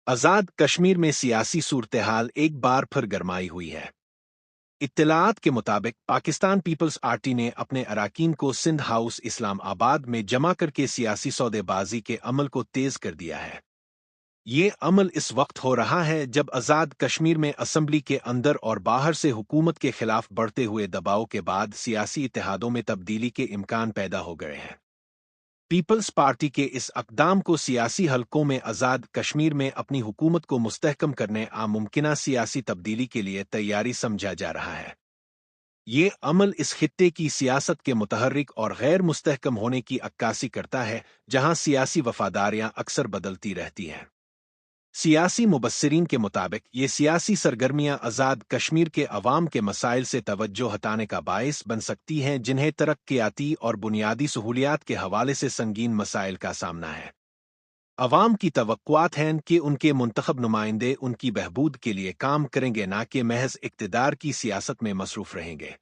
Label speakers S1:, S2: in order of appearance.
S1: आज़ाद कश्मीर में सियासी सूरत-ए-हाल एक बार फिर गरमाई हुई है। इत्तलाआत के मुताबिक पाकिस्तान पीपल्स पार्टी ने अपने अरकान को सिंध हाउस इस्लामाबाद में जमा करके सियासी सौदेबाजी के अमल को तेज कर दिया है। ये अमल इस वक्त हो रहा है जब आज़ाद कश्मीर में असम्बली के अंदर और बाहर से हुकूमत के खिलाफ बढ़ते हुए दबाव के बाद सियासी इत्तेहादों में तब्दीली के इम्कान पैदा हो गए हैं। पीपल्स पार्टी के इस अक़दाम को सियासी हलकों में आज़ाद कश्मीर में अपनी हुकूमत को मुस्तहकम करने मुमकिना सियासी तब्दीली के लिए तैयारी समझा जा रहा है। ये अमल इस खित्ते की सियासत के मुतहर्रिक और गैर मुस्तहकम होने की अक्कासी करता है, जहां सियासी वफादारियां अक्सर बदलती रहती हैं। सियासी मुबस्सिरीन के मुताबिक ये सियासी सरगर्मियां आज़ाद कश्मीर के अवाम के मसाइल से तवज्जो हटाने का बायस बन सकती हैं, जिन्हें तरक्कियाती और बुनियादी सहूलियात के हवाले से संगीन मसाइल का सामना है। अवाम की तवक्कुआत हैं कि उनके मुंतखब नुमाइंदे उनकी बहबूद के लिए काम करेंगे, ना कि महज इक़्तिदार की सियासत में मसरूफ़ रहेंगे।